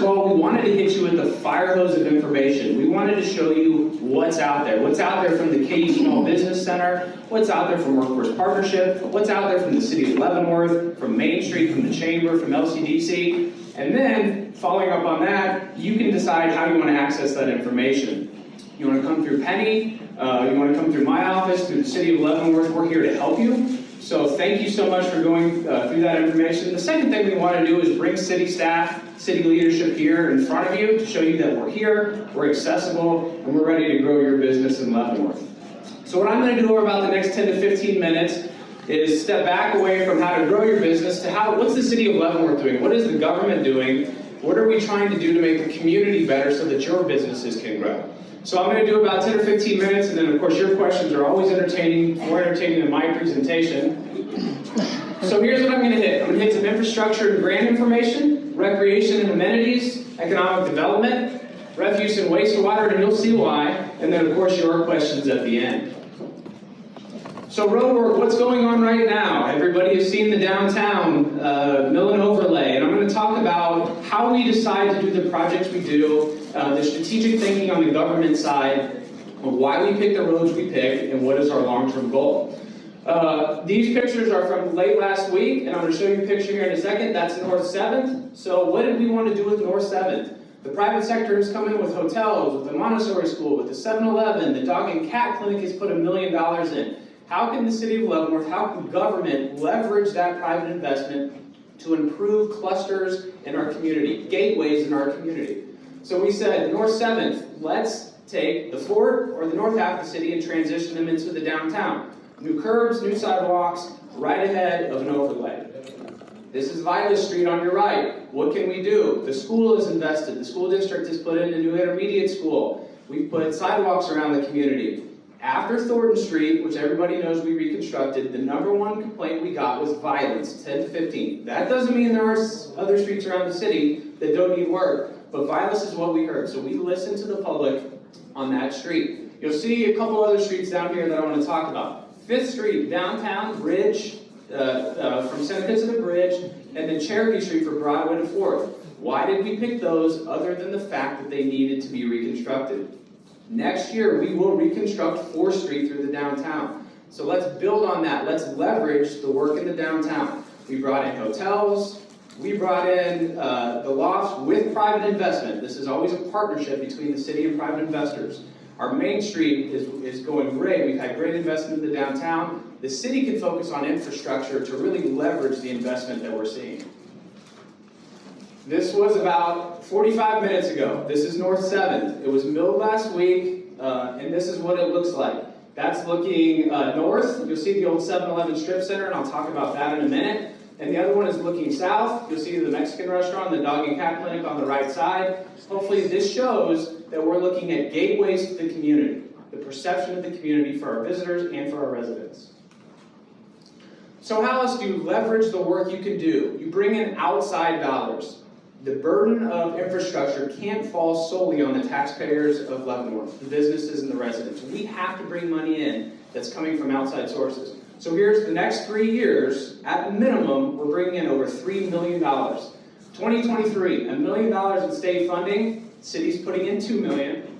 of all, we wanted to hit you with the fire hose of information. We wanted to show you what's out there. What's out there from the KU Small Business Center, what's out there from Workforce Partnership, what's out there from the City of Leavenworth, from Main Street, from the Chamber, from LCDC. And then, following up on that, you can decide how you want to access that information. You want to come through Penny, you want to come through my office, through the City of Leavenworth, we're here to help you. So thank you so much for going through that information. The second thing we want to do is bring city staff, city leadership here in front of you to show you that we're here, we're accessible, and we're ready to grow your business in Leavenworth. So what I'm going to do over about the next 10 to 15 minutes is step back away from how to grow your business to what's the City of Leavenworth doing? What is the government doing? What are we trying to do to make the community better so that your businesses can grow? So I'm going to do about 10 or 15 minutes, and then of course your questions are always entertaining, more entertaining than my presentation. So here's what I'm going to hit. I'm going to hit some infrastructure and grant information, recreation and amenities, economic development, refuse and wastewater, and you'll see why, and then of course your questions at the end. So Roadwork, what's going on right now? Everybody has seen the downtown mill and overlay, and I'm going to talk about how we decide to do the projects we do, the strategic thinking on the government side, of why we pick the roads we pick, and what is our long-term goal. These pictures are from late last week, and I'm going to show you a picture here in a second. That's North 7th. So what did we want to do with North 7th? The private sector has come in with hotels, with the Montessori school, with the 7-Eleven, the dog and cat clinic has put $1 million in. How can the City of Leavenworth, how can government leverage that private investment to improve clusters in our community, gateways in our community? So we said, North 7th, let's take the Fort or the north half of the city and transition them into the downtown. New curbs, new sidewalks, right ahead of an overlay. This is Vilas Street on your right. What can we do? The school is invested. The school district has put in a new intermediate school. We've put sidewalks around the community. After Thornton Street, which everybody knows we reconstructed, the #1 complaint we got was violence, 10 to 15. That doesn't mean there are other streets around the city that don't need work, but violence is what we heard. So we listened to the public on that street. You'll see a couple other streets down here that I want to talk about. 5th Street, downtown, bridge, from Seneca to the bridge, and then Cherokee Street for Broadway to 4th. Why did we pick those other than the fact that they needed to be reconstructed? Next year, we will reconstruct 4th Street through the downtown. So let's build on that. Let's leverage the work in the downtown. We brought in hotels. We brought in the lofts with private investment. This is always a partnership between the city and private investors. Our Main Street is going great. We've had great investment in the downtown. The city can focus on infrastructure to really leverage the investment that we're seeing. This was about 45 minutes ago. This is North 7th. It was milled last week, and this is what it looks like. That's looking north. You'll see the old 7-Eleven strip center, and I'll talk about that in a minute. And the other one is looking south. You'll see the Mexican restaurant, the dog and cat clinic on the right side. Hopefully this shows that we're looking at gateways to the community, the perception of the community for our visitors and for our residents. So how else do you leverage the work you can do? You bring in outside dollars. The burden of infrastructure can't fall solely on the taxpayers of Leavenworth, the businesses and the residents. We have to bring money in that's coming from outside sources. So here's the next 3 years, at minimum, we're bringing in over $3 million. 2023, $1 million in state funding, city's putting in $2 million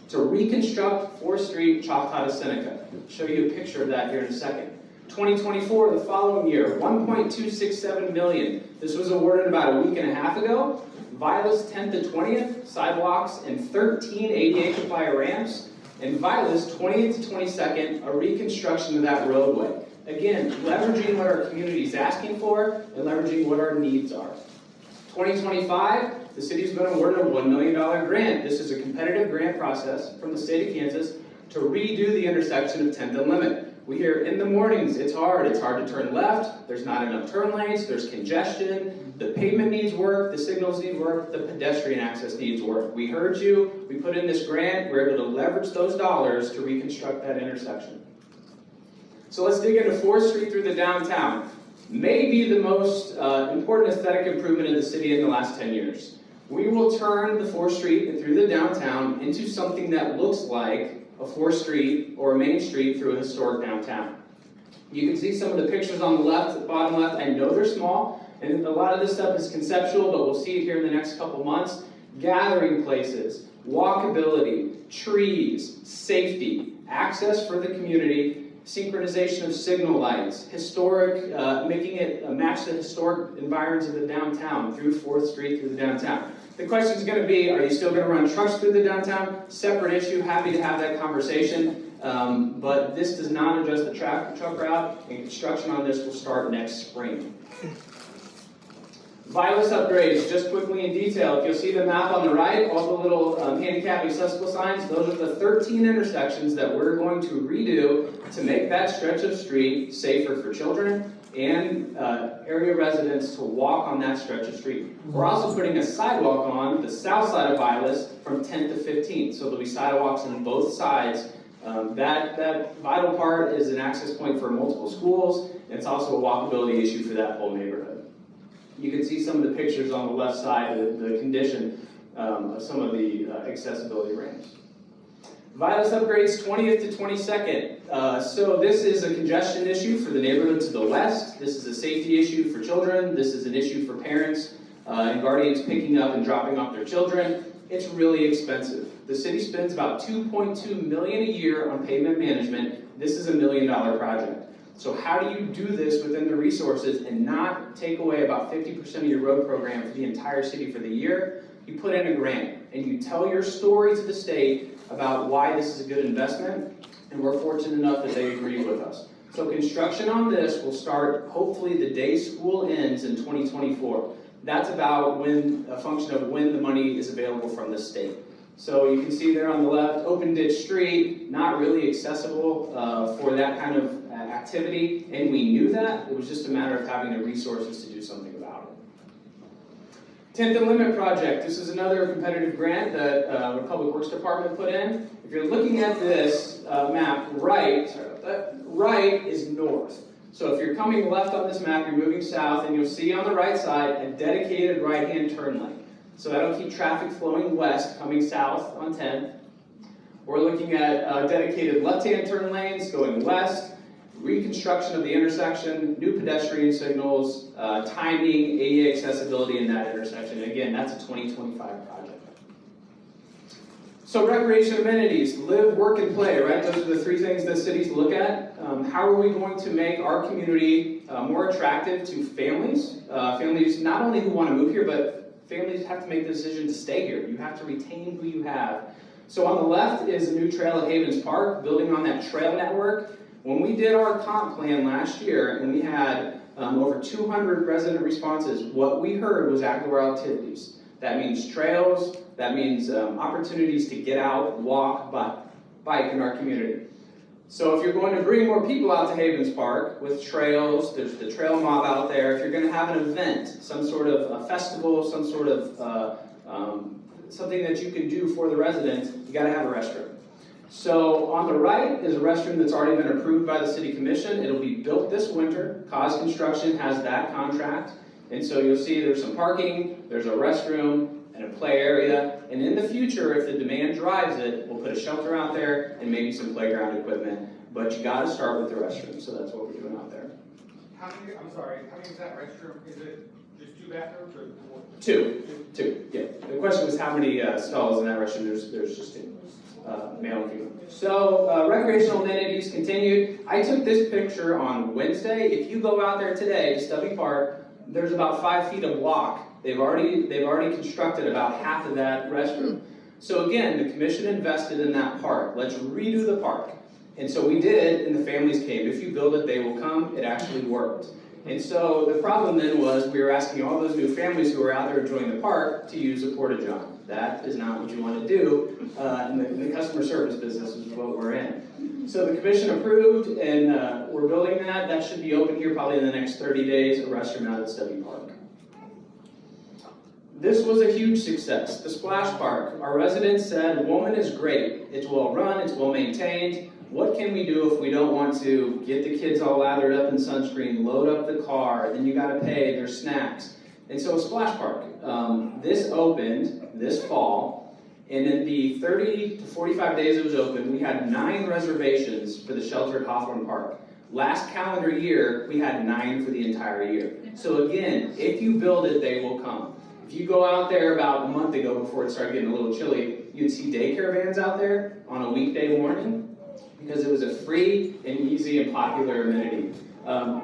to reconstruct 4th Street, Choctaw to Seneca. I'll show you a picture of that here in a second. 2024, the following year, $1.267 million. This was awarded about a week and a half ago. Vilas 10th to 20th, sidewalks and 13 ADA compliant ramps. And Vilas 20th to 22nd, a reconstruction of that roadway. Again, leveraging what our community is asking for and leveraging what our needs are. 2025, the city's been awarded a $1 million grant. This is a competitive grant process from the state of Kansas to redo the intersection of 10th and Limit. We hear in the mornings, it's hard to turn left, there's not enough turn lanes, there's congestion, the pavement needs work, the signals need work, the pedestrian access needs work. We heard you, we put in this grant, we're able to leverage those dollars to reconstruct that intersection. So let's dig into 4th Street through the downtown. Maybe the most important aesthetic improvement in the city in the last 10 years. We will turn the 4th Street and through the downtown into something that looks like a 4th Street or a Main Street through a historic downtown. You can see some of the pictures on the left, the bottom left. I know they're small, and a lot of this stuff is conceptual, but we'll see it here in the next couple months. gathering places, walkability, trees, safety, access for the community, synchronization of signal lights, historic, making it match the historic environs of the downtown through 4th Street through the downtown. The question is going to be, are you still going to run trucks through the downtown? Separate issue, happy to have that conversation. But this does not address the truck route, and construction on this will start next spring. Vilas upgrades, just quickly in detail. If you'll see the map on the right, all the little handicap accessible signs, those are the 13 intersections that we're going to redo to make that stretch of street safer for children and area residents to walk on that stretch of street. We're also putting a sidewalk on the south side of Vilas from 10th to 15th, so there'll be sidewalks on both sides. That vital part is an access point for multiple schools, and it's also a walkability issue for that whole neighborhood. You can see some of the pictures on the left side of the condition of some of the accessibility ramps. Vilas upgrades 20th to 22nd. So this is a congestion issue for the neighborhood to the west. This is a safety issue for children. This is an issue for parents and guardians picking up and dropping off their children. It's really expensive. The city spends about $2.2 million a year on pavement management. This is $1 million project. So how do you do this within the resources and not take away about 50% of your road program for the entire city for the year? You put in a grant and you tell your story to the state about why this is a good investment, and we're fortunate enough that they agree with us. So construction on this will start hopefully the day school ends in 2024. That's about a function of when the money is available from the state. So you can see there on the left, open ditch street, not really accessible for that kind of activity, and we knew that. It was just a matter of having the resources to do something about it. 10th and Limit project. This is another competitive grant that the Public Works Department put in. If you're looking at this map, right is north. So if you're coming left on this map, you're moving south, and you'll see on the right side a dedicated right-hand turn lane. So that'll keep traffic flowing west, coming south on 10th. We're looking at dedicated left-hand turn lanes going west, reconstruction of the intersection, new pedestrian signals, timing, ADA accessibility in that intersection. And again, that's a 2025 project. So recreation amenities, live, work, and play, right? Those are the three things that cities look at. How are we going to make our community more attractive to families? Families not only who want to move here, but families have to make the decision to stay here. You have to retain who you have. So on the left is a new trail at Havens Park, building on that trail network. When we did our comp plan last year, and we had over 200 resident responses, what we heard was outdoor activities. That means trails, that means opportunities to get out, walk, bike in our community. So if you're going to bring more people out to Havens Park with trails, there's the trail mob out there. If you're going to have an event, some sort of a festival, some sort of something that you can do for the residents, you got to have a restroom. So on the right is a restroom that's already been approved by the City Commission. It'll be built this winter. Cause Construction has that contract. And so you'll see there's some parking, there's a restroom, and a play area. And in the future, if the demand drives it, we'll put a shelter out there and maybe some playground equipment. But you got to start with the restroom, so that's what we're doing out there. How many is that restroom? Is it just 2 bathrooms or more? Two, yeah. The question was how many stalls in that restroom. There's just 2, male and female. So recreational amenities continued. I took this picture on Wednesday. If you go out there today to Stubby Park, there's about 5 feet of block. They've already constructed about half of that restroom. So again, the commission invested in that park. Let's redo the park. And so we did, and the families came. If you build it, they will come. It actually worked. And so the problem then was we were asking all those new families who were out there enjoying the park to use a porta-john. That is not what you want to do in the customer service business, is what we're in. So the commission approved, and we're building that. That should be open here probably in the next 30 days, a restroom out at Stubby Park. This was a huge success, the Splash Park. Our residents said, Woman is great. It's well run, it's well maintained. What can we do if we don't want to get the kids all lathered up in sunscreen, load up the car, then you gotta pay their snacks. And so Splash Park, this opened this fall, and in the 30 to 45 days it was open, we had 9 reservations for the shelter at Hawthorne Park. Last calendar year, we had 9 for the entire year. So again, if you build it, they will come. If you go out there about a month ago before it started getting a little chilly, you'd see daycare vans out there on a weekday morning because it was a free and easy and popular amenity.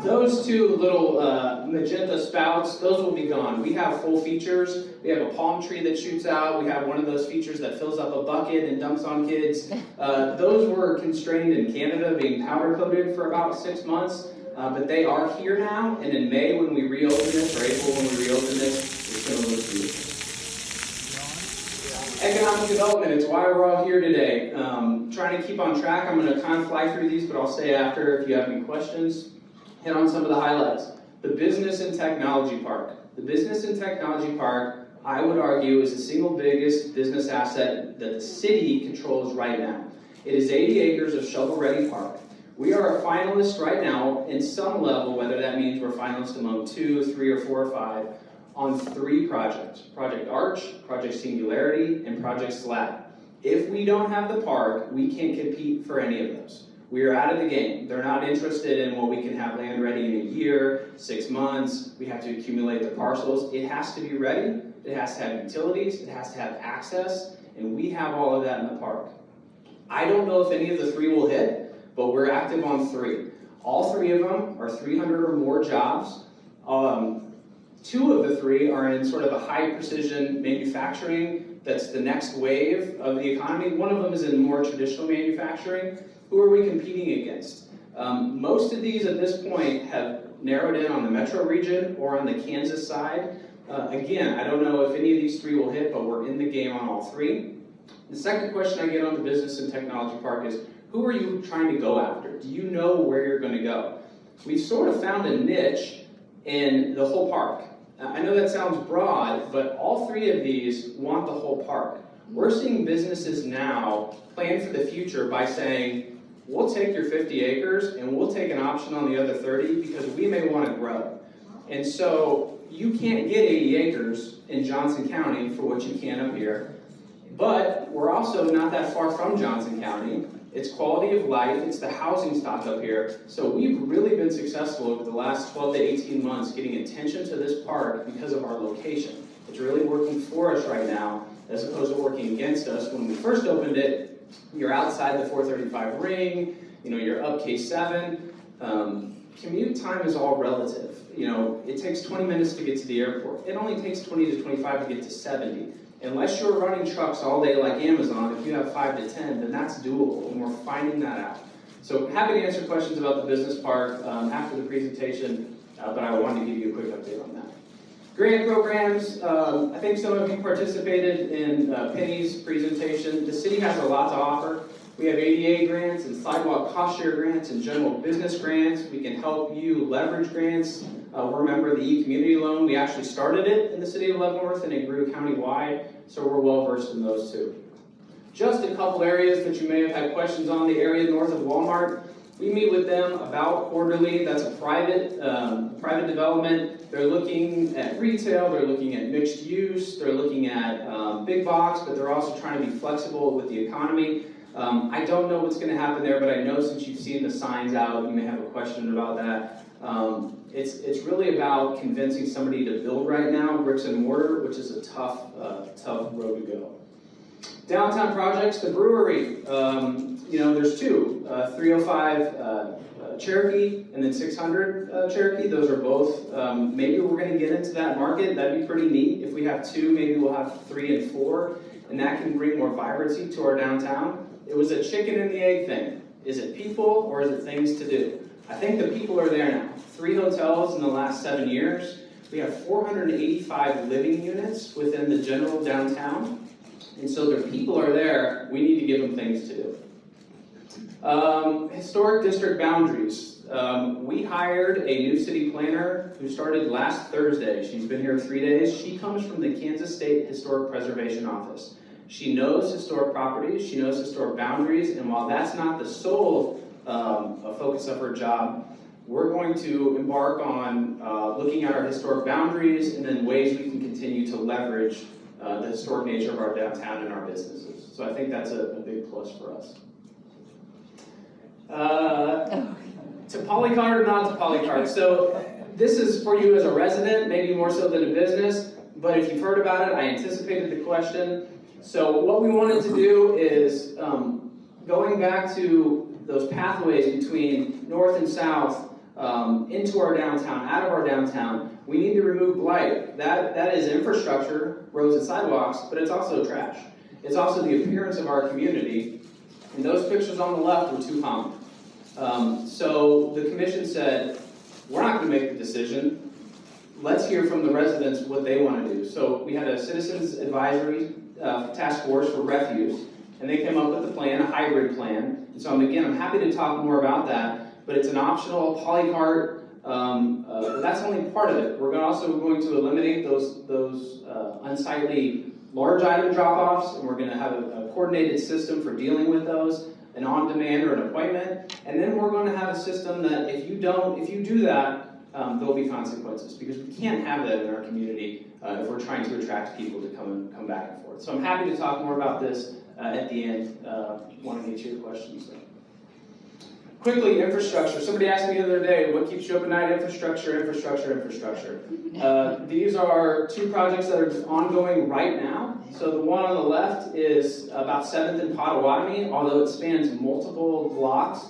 Those two little magenta spouts, those will be gone. We have full features. We have a palm tree that shoots out. We have one of those features that fills up a bucket and dumps on kids. Those were constrained in Canada, being powder coated for about 6 months. But they are here now, and in May when we reopen this, or April when we reopen this, it's going to look beautiful. Economic development, it's why we're all here today. Trying to keep on track, I'm going to kind of fly through these, but I'll stay after if you have any questions. Hit on some of the highlights. The Business and Technology Park. The Business and Technology Park, I would argue, is the single biggest business asset that the city controls right now. It is 80 acres of shovel-ready park. We are a finalist right now in some level, whether that means we're finalists among 2, 3, or 4, or 5, on 3 projects. Project Arch, Project Singularity, and Project Slab. If we don't have the park, we can't compete for any of those. We are out of the game. They're not interested in, well, we can have land ready in a year, 6 months, we have to accumulate the parcels. It has to be ready, it has to have utilities, it has to have access, and we have all of that in the park. I don't know if any of the 3 will hit, but we're active on 3. All 3 of them are 300 or more jobs. 2 of the 3 are in sort of a high precision manufacturing. That's the next wave of the economy. One of them is in more traditional manufacturing. Who are we competing against? Most of these at this point have narrowed in on the metro region or on the Kansas side. Again, I don't know if any of these 3 will hit, but we're in the game on all 3. The second question I get on the Business and Technology Park is, who are you trying to go after? Do you know where you're going to go? We've sort of found a niche in the whole park. I know that sounds broad, but all 3 of these want the whole park. We're seeing businesses now plan for the future by saying, we'll take your 50 acres and we'll take an option on the other 30 because we may want to grow. And so you can't get 80 acres in Johnson County for what you can up here, but we're also not that far from Johnson County. It's quality of life, it's the housing stock up here. So we've really been successful over the last 12 to 18 months getting attention to this park because of our location. It's really working for us right now, as opposed to working against us. When we first opened it, you're outside the 435 ring, you're up K7. Commute time is all relative. It takes 20 minutes to get to the airport. It only takes 20 to 25 to get to 70. Unless you're running trucks all day like Amazon, if you have 5 to 10, then that's doable, and we're finding that out. So happy to answer questions about the business park after the presentation, but I wanted to give you a quick update on that. Grant programs, I think some of you participated in Penny's presentation. The city has a lot to offer. We have ADA grants and sidewalk cost share grants and general business grants. We can help you leverage grants. We're a member of the e-community loan. We actually started it in the city of Leavenworth and it grew countywide, so we're well versed in those too. Just a couple areas that you may have had questions on. The area north of Walmart, we meet with them about quarterly. That's a private development. They're looking at retail, they're looking at mixed use, they're looking at big box, but they're also trying to be flexible with the economy. I don't know what's going to happen there, but I know since you've seen the signs out, you may have a question about that. It's really about convincing somebody to build right now, bricks and mortar, which is a tough road to go. Downtown projects, the brewery. There's 2, 305 Cherokee and then 600 Cherokee. Those are both, maybe we're going to get into that market. That'd be pretty neat. If we have 2, maybe we'll have 3 and 4, and that can bring more vibrancy to our downtown. It was a chicken and the egg thing. Is it people or is it things to do? I think the people are there now. 3 hotels in the last 7 years. We have 485 living units within the general downtown. And so the people are there. We need to give them things to do. Historic district boundaries. We hired a new city planner who started last Thursday. She's been here 3 days. She comes from the Kansas State Historic Preservation Office. She knows historic properties, she knows historic boundaries, and while that's not the sole focus of her job, we're going to embark on looking at our historic boundaries and then ways we can continue to leverage the historic nature of our downtown and our businesses. So I think that's a big plus for us. To polycart or not to polycart. So this is for you as a resident, maybe more so than a business. but if you've heard about it, I anticipated the question. So what we wanted to do is, going back to those pathways between north and south, into our downtown, out of our downtown, we need to remove blight. That is infrastructure, roads and sidewalks, but it's also trash. It's also the appearance of our community, and those pictures on the left were too common. So the commission said, we're not going to make the decision. Let's hear from the residents what they want to do. So we had a citizens advisory task force for refuse, and they came up with a plan, a hybrid plan. And so I'm happy to talk more about that, but it's an optional polycart. That's only part of it. We're also going to eliminate those unsightly large item drop-offs, and we're going to have a coordinated system for dealing with those, an on-demand or an appointment, and then we're going to have a system that if you do that, there'll be consequences, because we can't have that in our community if we're trying to attract people to come back and forth. So I'm happy to talk more about this at the end. Want to get to your questions. Quickly, infrastructure. Somebody asked me the other day, what keeps you up at night? Infrastructure. These are two projects that are ongoing right now. So the one on the left is about 7th and Potawatomi, although it spans multiple blocks.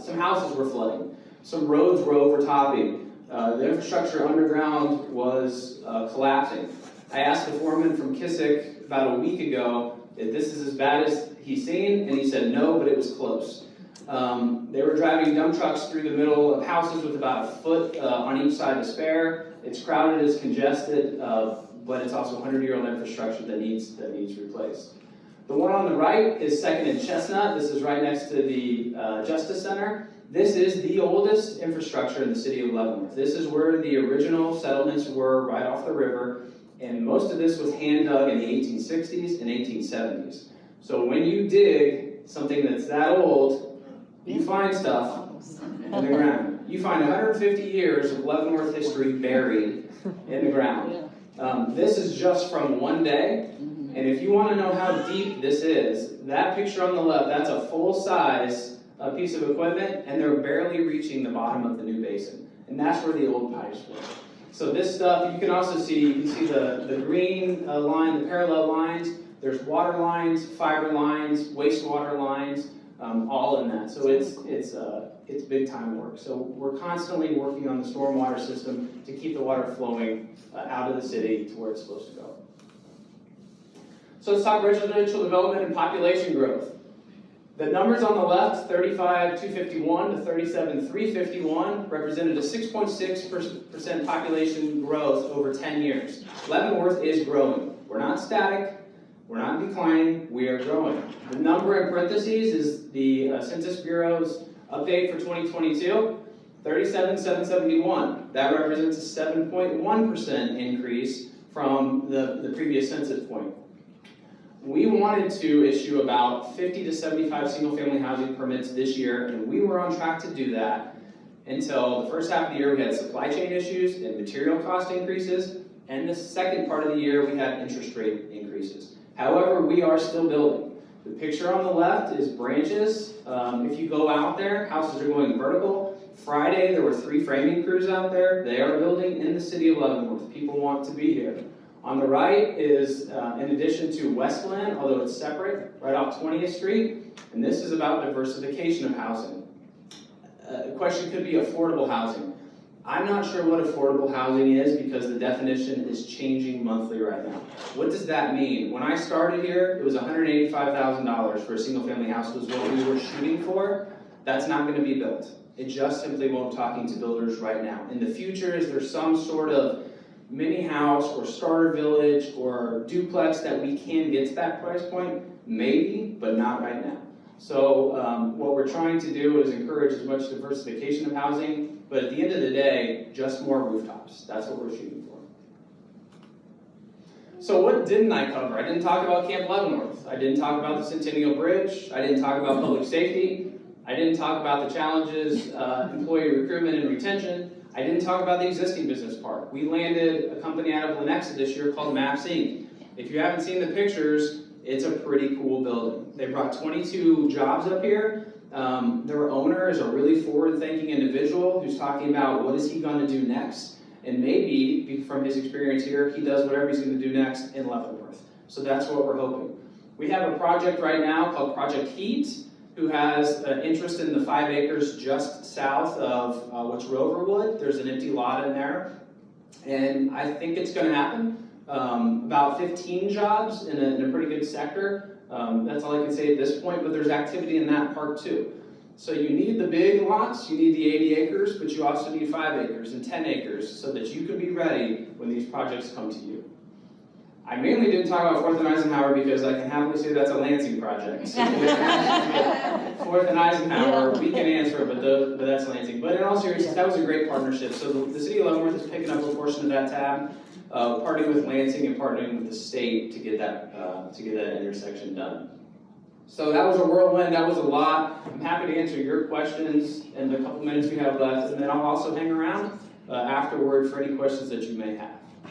Some houses were flooding. Some roads were overtopping. The infrastructure underground was collapsing. I asked the foreman from Kissick about a week ago if this is as bad as he's seen, and he said no, but it was close. They were driving dump trucks through the middle of houses with about a foot on each side to spare. It's crowded, it's congested, but it's also 100-year-old infrastructure that needs replaced. The one on the right is 2nd and Chestnut. This is right next to the Justice Center. This is the oldest infrastructure in the city of Leavenworth. This is where the original settlements were, right off the river, and most of this was hand dug in the 1860s and 1870s. So when you dig something that's that old, you find stuff in the ground. You find 150 years of Leavenworth history buried in the ground. This is just from one day, and if you want to know how deep this is, that picture on the left, that's a full-size piece of equipment, and they're barely reaching the bottom of the new basin. And that's where the old pipes were. So this stuff, you can also see, the green line, the parallel lines. There's water lines, fiber lines, wastewater lines, all in that. So it's big time work. So we're constantly working on the stormwater system to keep the water flowing out of the city to where it's supposed to go. So let's talk residential development and population growth. The numbers on the left, 35,251 to 37,351, represented a 6.6% population growth over 10 years. Leavenworth is growing. We're not static. We're not declining. We are growing. The number in parentheses is the Census Bureau's update for 2022, 37,771. That represents a 7.1% increase from the previous census point. We wanted to issue about 50 to 75 single-family housing permits this year, and we were on track to do that until the first half of the year we had supply chain issues and material cost increases, and the second part of the year we had interest rate increases. However, we are still building. The picture on the left is branches. If you go out there, houses are going vertical. Friday, there were 3 framing crews out there. They are building in the city of Leavenworth. People want to be here. On the right is, in addition to Westland, although it's separate, right off 20th Street, and this is about diversification of housing. The question could be affordable housing. I'm not sure what affordable housing is because the definition is changing monthly right now. What does that mean? When I started here, it was $185,000 for a single-family house was what we were shooting for. That's not going to be built. It just simply won't talking to builders right now. In the future, is there some sort of mini house or starter village or duplex that we can get to that price point? Maybe, but not right now. So what we're trying to do is encourage as much diversification of housing, but at the end of the day, just more rooftops. That's what we're shooting for. So what didn't I cover? I didn't talk about Camp Leavenworth. I didn't talk about the Centennial Bridge. I didn't talk about public safety. I didn't talk about the challenges, employee recruitment and retention. I didn't talk about the existing business park. We landed a company out of Lenexa this year called Maps Inc. If you haven't seen the pictures, it's a pretty cool building. They brought 22 jobs up here. Their owner is a really forward-thinking individual who's talking about what is he going to do next. And maybe, from his experience here, he does whatever he's going to do next in Leavenworth. So that's what we're hoping. We have a project right now called Project Heat, who has interest in the 5 acres just south of what's Roadwork. There's an empty lot in there. And I think it's going to happen. About 15 jobs in a pretty good sector. That's all I can say at this point, but there's activity in that park too. So you need the big lots, you need the 80 acres, but you also need 5 acres and 10 acres so that you can be ready when these projects come to you. I mainly didn't talk about 4th and Eisenhower because I can happily say that's a Lansing project. So 4th and Eisenhower, we can answer it, but that's Lansing. But in all seriousness, that was a great partnership. So the city of Leavenworth is picking up a portion of that tab, partnering with Lansing and partnering with the state to get that intersection done. So that was a whirlwind, that was a lot. I'm happy to answer your questions in the couple minutes we have left, and then I'll also hang around afterward for any questions that you may have.